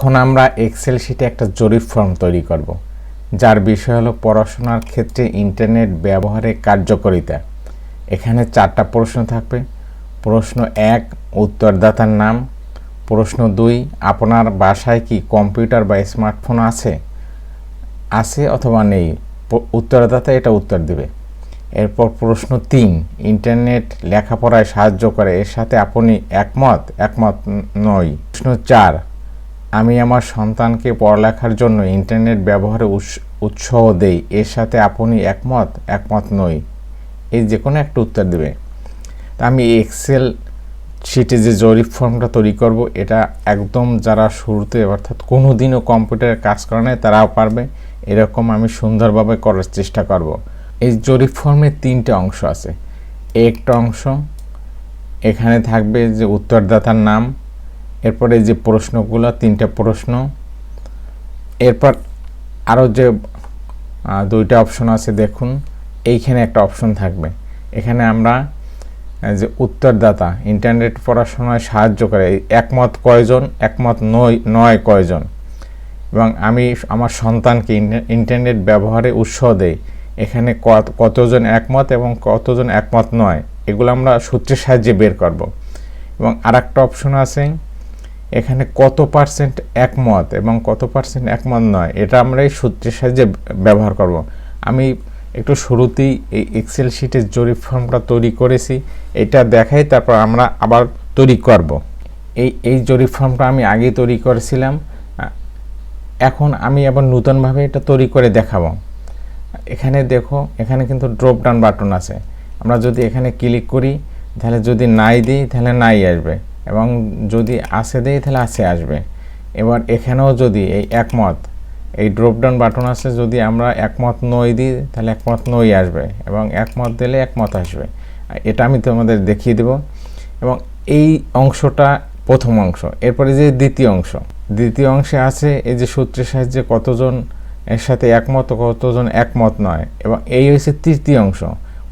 এখন আমরা এক্সেল শিটে একটা জরিপ ফর্ম তৈরি করব, যার বিষয় হলো পড়াশোনার ক্ষেত্রে ইন্টারনেট ব্যবহারের কার্যকারিতা। এখানে 4টা প্রশ্ন থাকবে। প্রশ্ন 1, উত্তরদাতার নাম। প্রশ্ন 2, আপনার বাসায় কি কম্পিউটার বা স্মার্টফোন আছে অথবা নেই। উত্তরদাতা এটা উত্তর দিবে। এরপর প্রশ্ন 3, ইন্টারনেট লেখাপড়ায় সাহায্য করে, এর সাথে আপনি একমত নই। প্রশ্ন 4, আমি আমার সন্তানকে পড়ালেখার জন্য ইন্টারনেট ব্যবহারে উৎসাহ দেই, এর সাথে আপনি একমত নই। এই যে কোনো একটা উত্তর দেবে। তা আমি এক্সেল শিটে যে জরিপ ফর্মটা তৈরি করব, এটা একদম যারা শুরুতে অর্থাৎ কোনো দিনও কম্পিউটারে কাজ করে নাই তারাও পারবে, এরকম আমি সুন্দরভাবে করার চেষ্টা করব। এই জরিপ ফর্মের 3টে অংশ আছে। একটা অংশ এখানে থাকবে যে উত্তরদাতার নাম, এরপরে যে প্রশ্নগুলো 3টে প্রশ্ন, এরপর আরও যে 2টা অপশন আছে দেখুন, এইখানে একটা অপশন থাকবে। এখানে আমরা যে উত্তরদাতা ইন্টারনেট পড়াশোনায় সাহায্য করে, একমত কয়জন, একমত নয় কয়জন, এবং আমি আমার সন্তানকে ইন্টারনেট ব্যবহারে উৎসাহ দেই, এখানে কতজন একমত এবং কতজন একমত নয়, এগুলো আমরা সূত্রের সাহায্যে বের করব। এবং আরেকটা অপশন আছে এখানে কত পার্সেন্ট একমত এবং কত পার্সেন্ট একমত নয়, এটা আমরা এই সূত্রের সাহায্যে ব্যবহার করব। আমি একটু শুরুতেই এই এক্সেল শিটের জরিপ ফর্মটা তৈরি করেছি, এটা দেখাই তারপর আমরা আবার তৈরি করব। এই জরিপ ফর্মটা আমি আগেই তৈরি করেছিলাম, এখন আমি আবার নতুনভাবে এটা তৈরি করে দেখাবো। এখানে দেখো, এখানে কিন্তু ড্রপ ডাউন বাটন আছে। আমরা যদি এখানে ক্লিক করি তাহলে যদি নাই দিই তাহলে নাই আসবে, এবং যদি আছে দিই তাহলে আছে আসবে। এবার এখানেও যদি এই একমত, এই ড্রপ ডাউন বাটন আছে, যদি আমরা একমত নই দিই তাহলে একমত নই আসবে, এবং একমত দিলে একমত আসবে। এটা আমি তোমাদের দেখিয়ে দেব। এবং এই অংশটা প্রথম অংশ। এরপরে যে দ্বিতীয় অংশে আছে এই যে সূত্রের সাহায্যে কতজন এর সাথে একমত, কতজন একমত নয়, এবং এই হচ্ছে তৃতীয় অংশ,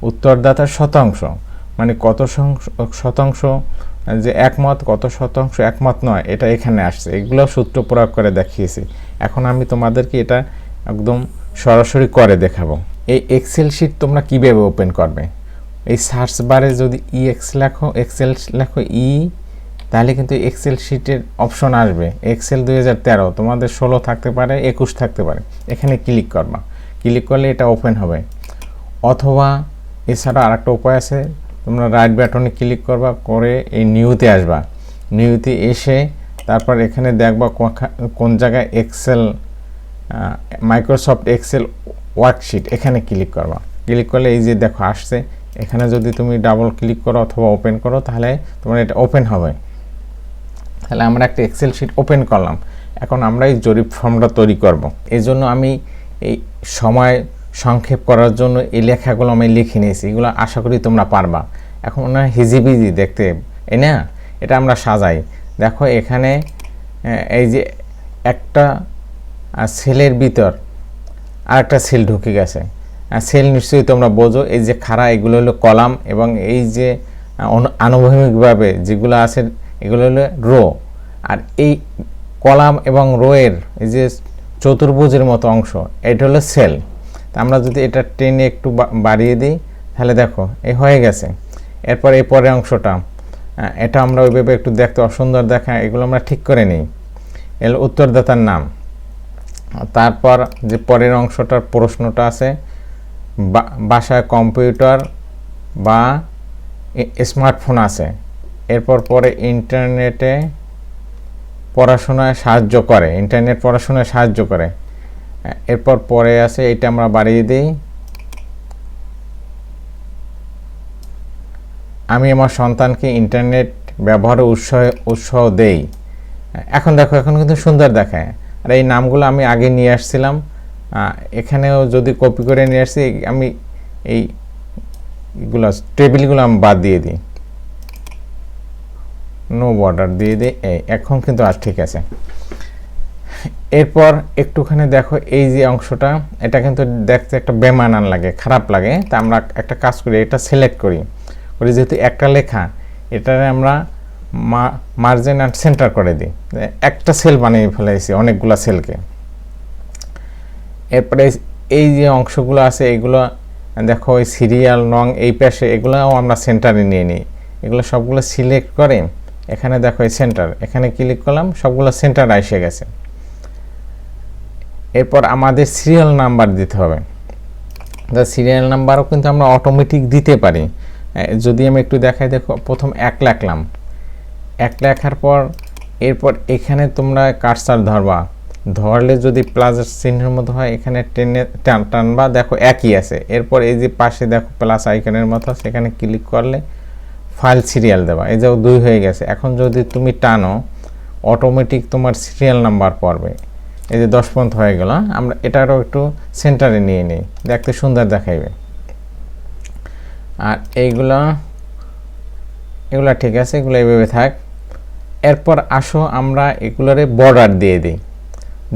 উত্তরদাতার শতাংশ, মানে কত শতাংশ যে একমত, কত শতাংশ একমত নয়, এটা এখানে আসছে। এগুলো সূত্র প্রয়োগ করে দেখিয়েছি। এখন আমি তোমাদেরকে এটা একদম সরাসরি করে দেখাবো। এই এক্সেল শিট তোমরা কীভাবে ওপেন করবে, এই সার্চ বারে যদি এক্সেল লেখো তাহলে কিন্তু এক্সেল শিটের অপশন আসবে। এক্সেল 2013, তোমাদের 16 থাকতে পারে, 21 থাকতে পারে। এখানে ক্লিক করবা, ক্লিক করলে এটা ওপেন হবে। অথবা এছাড়া আরেকটা উপায় আছে, তোমরা রাইট বাটনে ক্লিক করবা, করে এই নিউতে আসবা। নিউতে এসে তারপর এখানে দেখবা কোন জায়গায় এক্সেল, মাইক্রোসফট এক্সেল ওয়ার্কশিট, এখানে ক্লিক করবা। ক্লিক করলে এই যে দেখো আসছে, এখানে যদি তুমি ডাবল ক্লিক করো অথবা ওপেন করো তাহলে তোমার এটা ওপেন হবে। তাহলে আমরা একটা এক্সেল শিট ওপেন করলাম। এখন আমরা এই জরিপ ফর্মটা তৈরি করব। এই জন্য আমি এই সময় সংক্ষেপ করার জন্য এই লেখাগুলো আমি লিখে নিয়েছি, এগুলো আশা করি তোমরা পারবা। এখন হিজিবিজি দেখতে, না এটা আমরা সাজাই। দেখো এখানে এই যে একটা সেলের ভিতর আরেকটা সেল ঢুকে গেছে। সেল নিশ্চয়ই তোমরা বোঝো, এই যে খাড়া এগুলো হলো কলাম, এবং এই যে আনুভূমিকভাবে যেগুলো আছে এগুলো হলো রো। আর এই কলাম এবং রোয়ের এই যে চতুর্ভুজের মতো অংশ, এটা হলো সেল। তা আমরা যদি এটা টেনে একটু বাড়িয়ে দিই তাহলে দেখো এই হয়ে গেছে। এরপর এই পরের অংশটা, এটা আমরা ওইভাবে একটু দেখতে অসুন্দর দেখা, এগুলো আমরা ঠিক করে নিই। এর উত্তরদাতার নাম, তারপর যে পরের অংশটার প্রশ্নটা আছে, বাসায় কম্পিউটার বা স্মার্টফোন আছে। এরপর পরে ইন্টারনেট পড়াশোনায় সাহায্য করে। এরপর পরে আছে, এটা আমরা বাড়িয়ে দিই, আমি আমার সন্তানকে ইন্টারনেট ব্যবহারে উৎসাহ দেই। এখন দেখো, এখন কিন্তু সুন্দর দেখায়। আর এই নামগুলো আমি আগে নিয়ে আসছিলাম, এখানেও যদি কপি করে নিয়ে আসছি, আমি এইগুলো টেবিলগুলো আমি বাদ দিয়ে দিই, নো বর্ডার দিয়ে দিই। এখন কিন্তু আর ঠিক আছে। এরপর একটুখানি দেখো এই যে অংশটা, এটা কিন্তু দেখতে একটা বেমানান লাগে, খারাপ লাগে। তা আমরা একটা কাজ করি, এটা সিলেক্ট করি, যেহেতু একটা লেখা, এটারে আমরা মার্জিন অ্যান্ড সেন্টার করে দিই, একটা সেল বানিয়ে ফেলেছি অনেকগুলো সেলকে। এরপরে এই যে অংশগুলো আছে এগুলো দেখো ওই সিরিয়াল নং এই পাশে এগুলোও আমরা সেন্টারে নিয়ে নিই। এগুলো সবগুলো সিলেক্ট করে এখানে দেখো এই সেন্টার, এখানে ক্লিক করলাম, সবগুলো সেন্টার এসে গেছে। এরপর আমাদের সিরিয়াল নাম্বার দিতে হবে। সিরিয়াল নাম্বারও কিন্তু আমরা অটোমেটিক দিতে পারি। যদি আমি একটু দেখাই, দেখো প্রথম 1 লিখলাম, 1 লেখার পর এরপর এখানে তোমরা কার্সার ধরলে যদি প্লাস চিহ্নের মতো হয় এখানে টেনে টানবা, দেখো একই আছে। এরপর এই যে পাশে দেখো প্লাস আইকনের মতো সেখানে ক্লিক করলে ফাইল সিরিয়াল দেবা, এই যে 2 হয়ে গেছে। এখন যদি তুমি টানো অটোমেটিক তোমার সিরিয়াল নাম্বার পড়বে। এই যে 10 পর্যন্ত হয়ে গেল। আমরা এটারও একটু সেন্টারে নিয়ে নিই, দেখতে সুন্দর দেখাইবে। আর এগুলা ঠিক আছে, এগুলো এইভাবে থাক। এরপর আসো আমরা এগুলোরে বর্ডার দিয়ে দিই।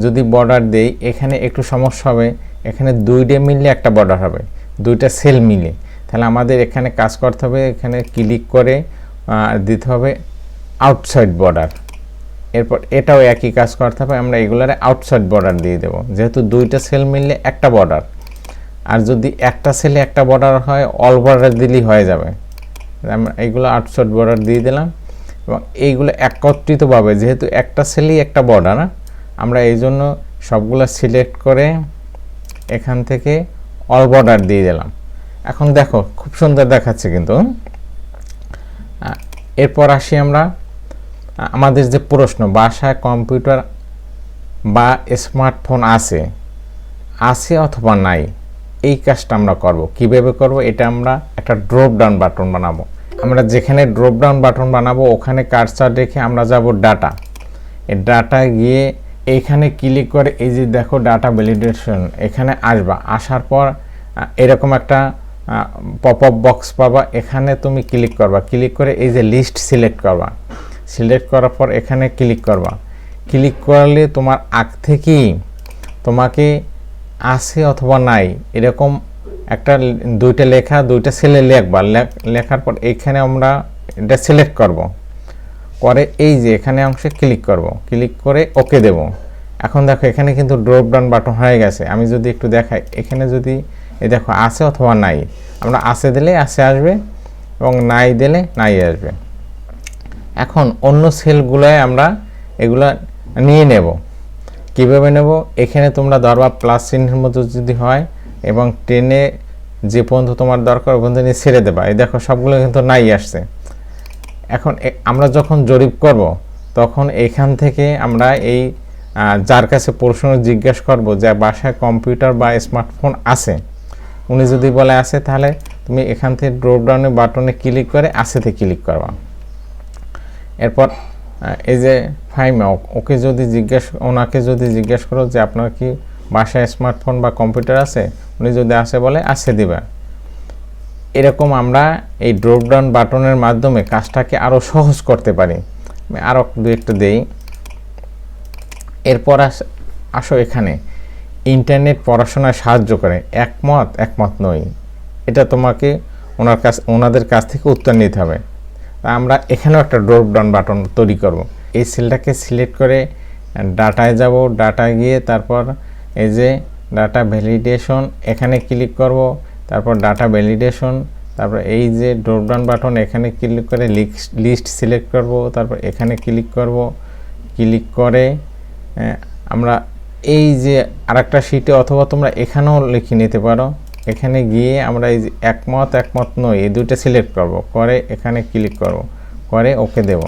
যদি বর্ডার দেই এখানে একটু সমস্যা হবে, এখানে 2টে মিললে একটা বর্ডার হবে, 2টা সেল মিলে। তাহলে আমাদের এখানে কাজ করতে হবে, এখানে ক্লিক করে দিতে হবে আউটসাইড বর্ডার। এরপর এটাও একই কাজ করতে হবে, আমরা এগুলারে আউটসাইড বর্ডার দিয়ে দেবো, যেহেতু 2টা সেল মিললে একটা বর্ডার। আর যদি একটা সেলে একটা বর্ডার হয় অল বর্ডার দিলেই হয়ে যাবে। আমরা এইগুলো আউটসাইড বর্ডার দিয়ে দিলাম এবং এইগুলো একত্রিতভাবে, যেহেতু একটা সেলেই একটা বর্ডার, আমরা এই জন্য সবগুলো সিলেক্ট করে এখান থেকে অল বর্ডার দিয়ে দিলাম। এখন দেখো খুব সুন্দর দেখাচ্ছে কিন্তু। এরপর আসি আমরা আমাদের যে প্রশ্ন, বাসায় কম্পিউটার বা স্মার্টফোন আছে অথবা নাই, এই কাজটা আমরা করব। কিভাবে করব? এটা আমরা একটা ড্রপ ডাউন বাটন বানাবো। আমরা যেখানে ড্রপ ডাউন বাটন বানাবো ওখানে কার্সার রেখে আমরা যাব ডাটা। এই ডাটা গিয়ে এইখানে ক্লিক করে এই যে দেখো ডাটা ভ্যালিডেশন, এখানে আসবা। আসার পর এরকম একটা পপ আপ বক্স পাবা, এখানে তুমি ক্লিক করবা। ক্লিক করে এই যে লিস্ট সিলেক্ট করবা। সিলেক্ট করার পর এখানে ক্লিক করবা। ক্লিক করলে তোমার আগ থেকেই তোমাকে আছে অথবা নাই এরকম একটা 2টা লেখা 2টা সেলে লিখবা। লেখার পর এইখানে আমরা এটা সিলেক্ট করব, করে এই যে এখানে অংশে ক্লিক করব। ক্লিক করে ওকে দেব। এখন দেখো এখানে কিন্তু ড্রপ ডাউন বাটন হয়ে গেছে। আমি যদি একটু দেখাই, এখানে যদি এই দেখো আছে অথবা নাই, আমরা আছে দিলে আছে আসবে এবং নাই দিলে নাই আসবে। এখন অন্য সেলগুলোয় আমরা এগুলা নিয়ে নেব। কীভাবে নেব? এখানে তোমরা ধরবা প্লাস চিহ্নের মতো যদি হয় এবং টেনে যে পর্যন্ত তোমার দরকার ওখান থেকে ছেড়ে দেবা। এই দেখো সবগুলো কিন্তু নাই আসছে। এখন আমরা যখন জরিপ করব তখন এখান থেকে আমরা এই যার কাছে প্রশ্ন জিজ্ঞাসা করব যে বাসায় কম্পিউটার বা স্মার্টফোন আছে, উনি যদি বলে আছে তাহলে তুমি এখান থেকে ড্রপ ডাউনের বাটনে ক্লিক করে আছেতে ক্লিক করবা। এরপর এই যে ফাইমা ওনাকে যদি জিজ্ঞেস করো যে আপনার কি বাসায় স্মার্টফোন বা কম্পিউটার আছে, উনি যদি আছে বলে আছে দিবা। এরকম আমরা এই ড্রপ ডাউন বাটনের মাধ্যমে কাজটাকে আরও সহজ করতে পারি। আমি আরও 2-1টা দেই। এরপর আসো এখানে ইন্টারনেট পড়াশোনায় সাহায্য করে, একমত নই, এটা তোমাকে ওনাদের কাছ থেকে উত্তর নিতে হবে। আমরা এখানেও একটা ড্রপ ডাউন বাটন তৈরি করব। এই সেলটাকে সিলেক্ট করে ডাটায় যাব, ডাটায় গিয়ে তারপর এই যে ডাটা ভ্যালিডেশন এখানে ক্লিক করব, তারপর ডাটা ভ্যালিডেশন, তারপর এই যে ড্রপ ডাউন বাটন এখানে ক্লিক করে লিস্ট সিলেক্ট করব, তারপর এখানে ক্লিক করব। ক্লিক করে আমরা এই যে আরেকটা শিটে অথবা তোমরা এখানেও লিখে নিতে পারো, এখানে গিয়ে আমরা এই যে একমত নই এই 2টা সিলেক্ট করব, করে এখানে ক্লিক করব, করে ওকে দেব।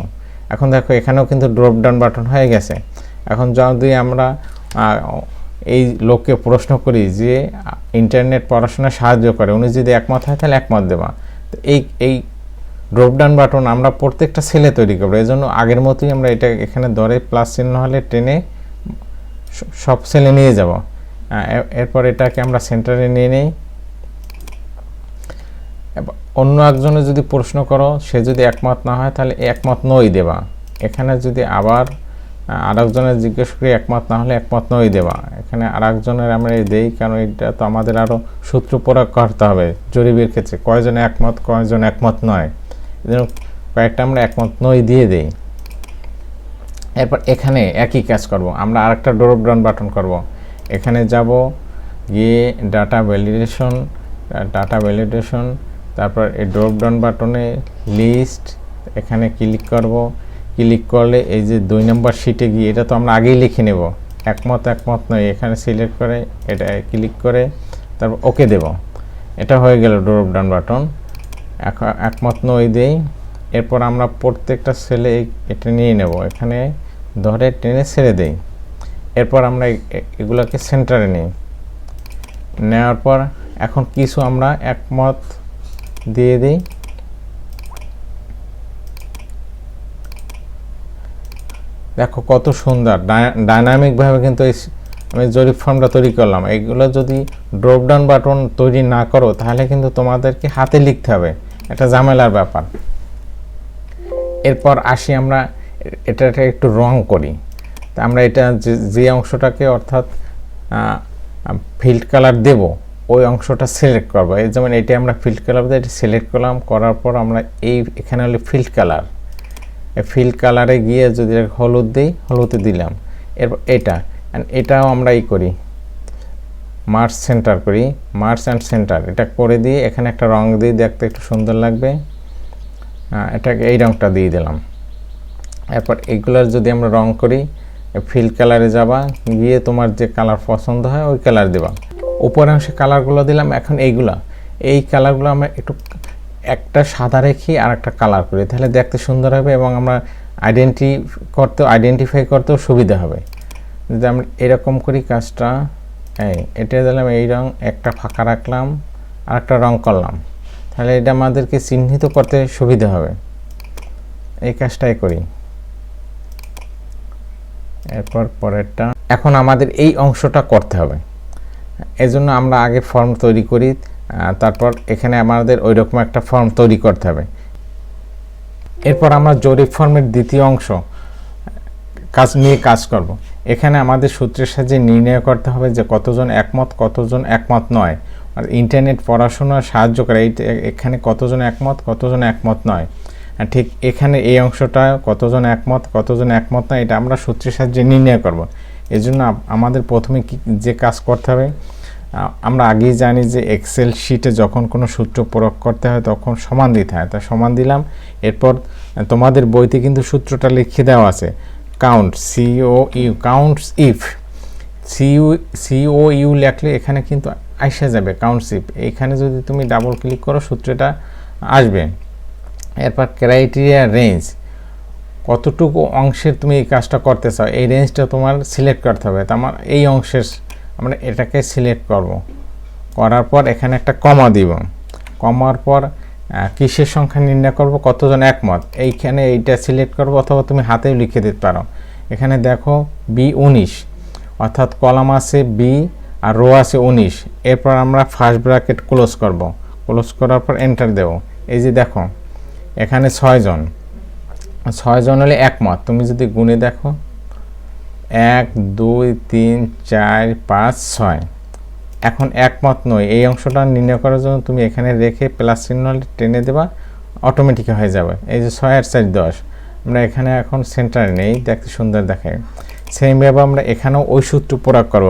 এখন দেখো এখানেও কিন্তু ড্রপ ডাউন বাটন হয়ে গেছে। এখন যদি আমরা এই লোককে প্রশ্ন করি যে ইন্টারনেট পড়াশোনায় সাহায্য করে, উনি যদি একমত হয় তাহলে একমত দেবা। তো এই ড্রপ ডাউন বাটন আমরা প্রত্যেকটা সেলে তৈরি করবো। এই জন্য আগের মতোই আমরা এটা এখানে ধরে প্লাস চিহ্ন হলে টেনে সব সেলে নিয়ে যাব। এরপর এটাকে আমরা সেন্টারে নিয়ে নিই। অন্য একজনে যদি প্রশ্ন করো, সে যদি একমত না হয় তাহলে একমত নই দেবা। এখানে যদি আবার আরেকজনের জিজ্ঞেস করি একমত না হলে একমত নই দেবা। এখানে আরেকজনের আমরা দেই, কারণ এটা তো আমাদের আরও সূত্র প্রয়োগ করতে হবে জরিপের ক্ষেত্রে, কয়জন একমত কয়জন একমত নয়। কয়েকটা আমরা একমত নই দিয়ে দেই। এরপর এখানে একই কাজ করব, আমরা আরেকটা ড্রপ ডাউন বাটন করব। এখানে যাব, গিয়ে ডাটা ভ্যালিডেশন, তারপর এই ড্রপ ডাউন বাটনে লিস্ট, এখানে ক্লিক করব। ক্লিক করলে এই যে 2 নম্বর শিটে গিয়ে, এটা তো আমরা আগেই লিখে নেব, একমত নয়, এখানে সিলেক্ট করে এটা ক্লিক করে তারপর ওকে দেব। এটা হয়ে গেল ড্রপ ডাউন বাটন। এখন একমত নই দেই। এরপর আমরা প্রত্যেকটা সেলে এটা নিয়ে নেব, এখানে ধরে টেনে ছেড়ে দেই। এরপর আমরা এগুলোকে সেন্টারে নিই, নেওয়ার পর এখন কিছু আমরা একমত দিয়ে দিই। দেখো কত সুন্দর ডাইনামিকভাবে কিন্তু আমি জরিপ ফর্মটা তৈরি করলাম। এগুলো যদি ড্রপ ডাউন বাটন তৈরি না করো তাহলে কিন্তু তোমাদেরকে হাতে লিখতে হবে, এটা ঝামেলার ব্যাপার। এরপর আসি আমরা এটাকে একটু রং করি। তা আমরা এটা যে অংশটাকে অর্থাৎ ফিল্ড কালার দেব ওই অংশটা সিলেক্ট করবো। এই যেমন এটা আমরা ফিল্ড কালার দিয়ে এটা সিলেক্ট করলাম, করার পর আমরা এখানে হলো ফিল্ড কালার, ফিল্ড কালারে গিয়ে যদি হলুদ দিই, হলুদে দিলাম। এরপর এটাও আমরা করি, মার্জ সেন্টার করি, মার্জ অ্যান্ড সেন্টার, এটা করে দিয়ে এখানে একটা রং দিয়ে দেখতে একটু সুন্দর লাগবে, এটাকে এই রংটা দিয়ে দিলাম। এরপর এইগুলার যদি আমরা রং করি, ফিল্ড কালারে যাবা, গিয়ে তোমার যে কালার পছন্দ হয় ওই কালার দেবা। উপরের অংশে কালারগুলো দিলাম। এখন এই কালারগুলো আমরা একটু একটা সাদা রেখে আর একটা কালার করি, তাহলে দেখতে সুন্দর হবে এবং আমরা আইডেন্টিফাই করতেও সুবিধা হবে। যদি আমরা এরকম করি কাজটা, এটা দিলাম এই রং, একটা ফাঁকা রাখলাম আর একটা রং করলাম, তাহলে এটা আমাদেরকে চিহ্নিত করতে সুবিধা হবে। এই কাজটাই করি। এরপর পরেরটা, এখন আমাদের এই অংশটা করতে হবে, এজন্য আমরা আগে ফর্ম তৈরি করি, তারপর এখানে আমাদের ওই রকম একটা ফর্ম তৈরি করতে হবে। এরপর আমরা জরিপ ফর্মের দ্বিতীয় অংশ কাজ করব। এখানে আমাদের সূত্রের সাহায্যে নির্ণয় করতে হবে যে কতজন একমত, কতজন একমত নয়। আর ইন্টারনেট পড়াশোনা সাহায্য করে এখানে কতজন একমত নয়। ঠিক এখানে এই অংশটা কতজন একমত নয়, এটা আমরা সূত্রের সাহায্যে নির্ণয় করব। এজন্য আমাদের প্রথমে যে কাজ করতে হবে, আমরা আগেই জানি যে এক্সেল শিটে যখন কোনো সূত্র প্রয়োগ করতে হয় তখন সমান দিতে হয়, তা সমান দিলাম। এরপর তোমাদের বইতে কিন্তু সূত্রটা লিখে দেওয়া আছে, কাউন্ট কাউন্টস ইফ COU লেখলে এখানে কিন্তু আসা যাবে কাউন্টস ইফ, এখানে যদি তুমি ডাবল ক্লিক করো সূত্রটা আসবে। এরপর ক্রাইটেরিয়া রেঞ্জ, কতটুকু অংশের তুমি এই কাজটা করতে চাও এই রেঞ্জটা তোমার সিলেক্ট করতে হবে। তো আমার এই অংশের আমরা এটাকে সিলেক্ট করব, করার পর এখানে একটা কমা দিব, কমার পর কিসের সংখ্যা নির্ণয় করব, কতজন একমত, এইখানে এইটা সিলেক্ট করব, অথবা তুমি হাতেও লিখে দিতে পারো। এখানে দেখো B19, অর্থাৎ কলাম আছে B আর রো আছে 19। এরপর আমরা ফার্স্ট ব্র্যাকেট ক্লোজ করব, ক্লোজ করার পর এন্টার দেব। এই যে দেখো এখানে 6 জন হলে একমত। তুমি যদি গুণে দেখো 1 2 3 4 5 6, এখন একমত নয় এই অংশটা নির্ণয় করার জন্য তুমি এখানে রেখে প্লাস চিহ্ন টেনে দেবা, অটোমেটিক হয়ে যাবে। এই যে 6 আর 4 10, আমরা এখানে এখন সেন্টারে নেই, দেখতে সুন্দর দেখায়। সেইভাবে আমরা এখানেও ওই সূত্র প্রয়োগ করব।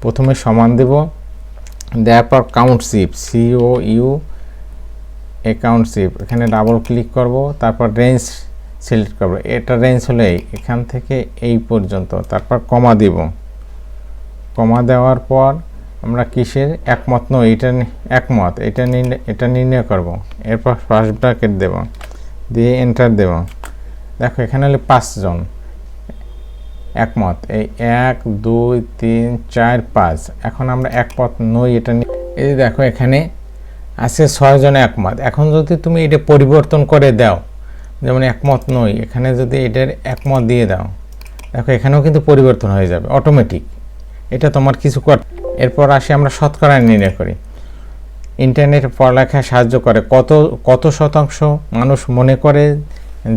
প্রথমে সমান দেব, দেওয়ার পর কাউন্টশিপ COU কাউন্টশিপ, এখানে ডাবল ক্লিক করব, তারপর রেঞ্জ সিলেক্ট করব। এটা রেঞ্জ হলে এখান থেকে এই পর্যন্ত, তারপর কমা দিব। কমা দেওয়ার পর আমরা কিসের একমত নই, একমত এটা নির্ণয় করব। এরপর ফার্স্ট ব্র্যাকেট দেব, দিয়ে এন্টার দেব। দেখো এখানে হলে 5 জন একমত, এই 1 2 3 4 5। এখন আমরা একমত নই এটা, এই দেখো এখানে আছে 6 জন একমত। এখন যদি তুমি এটা পরিবর্তন করে দাও, যেমন একমত নই, এখানে যদি এটার একমত দিয়ে দাও, দেখো এখানেও কিন্তু পরিবর্তন হয়ে যাবে অটোমেটিক, এটা তোমার কিছু কর। এরপর আসি আমরা শতকরা নির্ণয় করি। ইন্টারনেট পড়ালেখায় সাহায্য করে, কত শতাংশ মানুষ মনে করে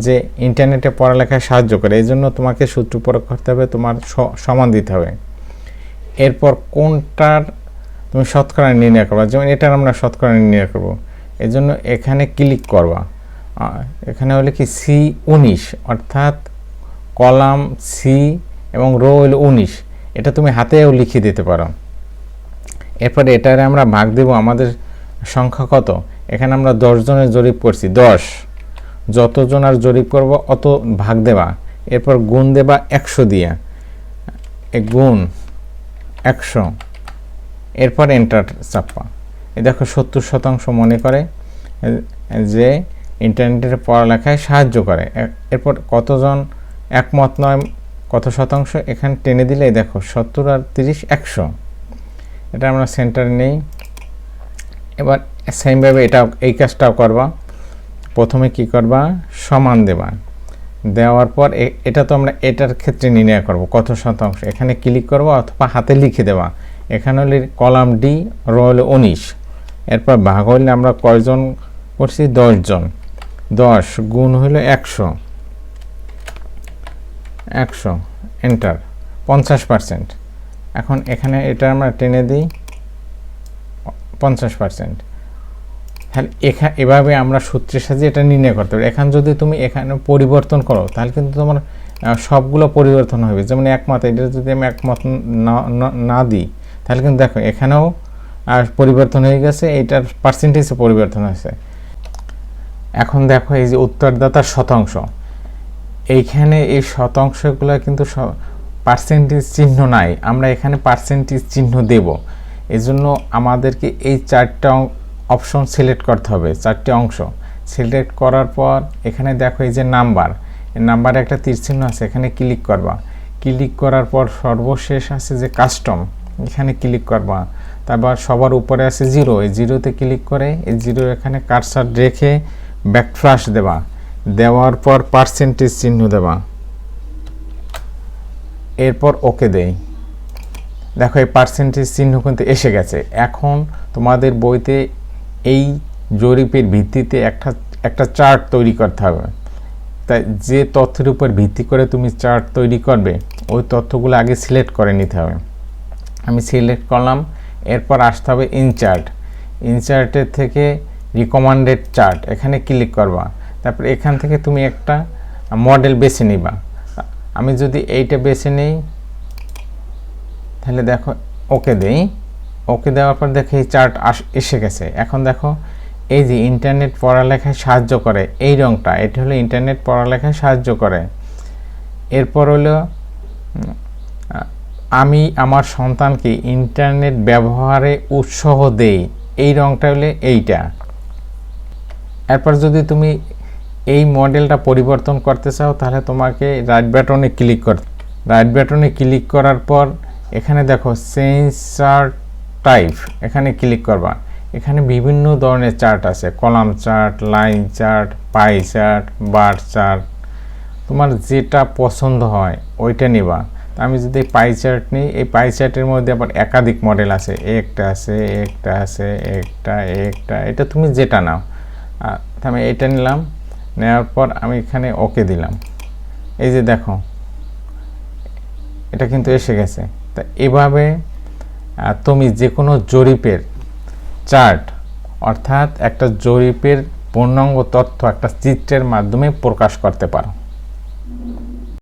যে ইন্টারনেটে পড়ালেখায় সাহায্য করে, এই জন্য তোমাকে সূত্র প্রয়োগ করতে হবে, তোমার সমান দিতে হবে। এরপর কোনটার তুমি শতকরা নির্ণয় করবা, যেমন এটার আমরা শতকরা নির্ণয় করব, এই জন্য এখানে ক্লিক করবা, এখানে হলে কি C19 অর্থাৎ কলাম সি এবং রো হলো 19, এটা তুমি হাতেও লিখে দিতে পারো। এরপরে এটারে আমরা ভাগ দেব, আমাদের সংখ্যা কত, এখানে আমরা 10 জনের জরিপ করছি, 10 যতজন আর জরিপ করব অত ভাগ দেবা, এরপর গুণ দেবা 100 দিয়া, গুণ 100, এরপর এন্টার চাপা। এই দেখো 70% মনে করে যে ইন্টারনেটের পড়ালেখায় সাহায্য করে। এরপর কতজন একমত নয়, কত শতাংশ, এখানে টেনে দিলে দেখো 70 আর 30 100, এটা আমরা সেন্টারে নেই। এবার সেমভাবে এটা এই কাজটাও করবা, প্রথমে কি করবা, সমান দেবা, দেওয়ার পর এটা তো আমরা এটার ক্ষেত্রে নির্ণয় করব কত শতাংশ, এখানে ক্লিক করব অথবা হাতে লিখে দেওয়া, এখানে হলে কলাম ডি, রো হলো 19, এরপর ভাগ হলে আমরা কয়জন করছি, 10 জন, 10 গুণ হলো 100, এন্টার 50%। এখন এখানে এটা আমরা টেনে দিই 50%। তাহলে এভাবে আমরা সূত্রের সাহায্যে এটা নির্ণয় করতে পারি। এখন যদি তুমি এখানে পরিবর্তন করো তাহলে কিন্তু তোমার সবগুলো পরিবর্তন হবে। যেমন একমত, এটা যদি আমি একমত না দিই তাহলে কিন্তু দেখো এখানেও পরিবর্তন হয়ে গেছে, এইটার পার্সেন্টেজে পরিবর্তন হয়েছে। এখন দেখো এই যে উত্তরদাতার শতাংশ, এইখানে এই শতাংশগুলো কিন্তু পার্সেন্টেজ চিহ্ন নাই, আমরা এখানে পার্সেন্টেজ চিহ্ন দেব। এজন্য আমাদেরকে এই 4টা অপশন সিলেক্ট করতে হবে, 4টি অংশ সিলেক্ট করার পর এখানে দেখো এই যে নাম্বার, এই নাম্বারে একটা তীর চিহ্ন আছে, এখানে ক্লিক করবা, ক্লিক করার পর সর্বশেষ আছে যে কাস্টম, এখানে ক্লিক করবা, তারপর সবার উপরে আছে 0, এই 0তে ক্লিক করে এই 0 এখানে কার্সার রেখে ব্যাকস্ল্যাশ দেবা, দেওয়ার পর পার্সেন্টেজ চিহ্ন দেবা, এরপর ওকে দেই। দেখো এই পার্সেন্টেজ চিহ্ন কিন্তু এসে গেছে। এখন তোমাদের বইতে এই জরিপের ভিত্তিতে একটা চার্ট তৈরি করতে হবে। তাই যে তথ্যের উপর ভিত্তি করে তুমি চার্ট তৈরি করবে ওই তথ্যগুলো আগে সিলেক্ট করে নিতে হবে। আমি সিলেক্ট করলাম, এরপর আসতে হবে ইনচার্ট, ইনচার্টের থেকে রিকমেন্ডেড চার্ট, এখানে ক্লিক করবা, তারপর এখান থেকে তুমি একটা মডেল বেছে নিবা। আমি যদি এইটা বেছে নিই তাহলে দেখো ওকে দেই, ওকে দেওয়ার পর দেখো এই চার্ট এসে গেছে। এখন দেখো এই যে ইন্টারনেট পড়ালেখায় সাহায্য করে, এই রঙটা, এটা হলো ইন্টারনেট পড়ালেখায় সাহায্য করে। এরপর হলো আমি আমার সন্তানকে ইন্টারনেট ব্যবহারে উৎসাহ দেই, এই রঙটা হলে এইটা। এরপর যদি তুমি এই মডেলটা পরিবর্তন করতে চাও তাহলে তোমাকে রাইট বাটনে ক্লিক করতে, রাইট বাটনে ক্লিক করার পর এখানে দেখো চেঞ্জ চার্ট টাইপ, এখানে ক্লিক করবা। এখানে বিভিন্ন ধরনের চার্ট আছে, column chart, line chart, pie chart, bar chart, তোমার যেটা পছন্দ হয় ওইটা নিবা। আমি যদি পাই চার্ট নিই, এই পাই চার্টের মধ্যে আবার একাধিক মডেল আছে, একটা আছে, একটা আছে, একটা, এটা তুমি যেটা নাও। আমি এটা নিলাম, নেওয়ার পর আমি এখানে ওকে দিলাম। এই যে দেখো এটা কিন্তু এসে গেছে। তা এভাবে তুমি যে কোনো জরিপের চার্ট অর্থাৎ একটা জরিপের পূর্ণাঙ্গ তথ্য একটা চিত্রের মাধ্যমে প্রকাশ করতে পারো।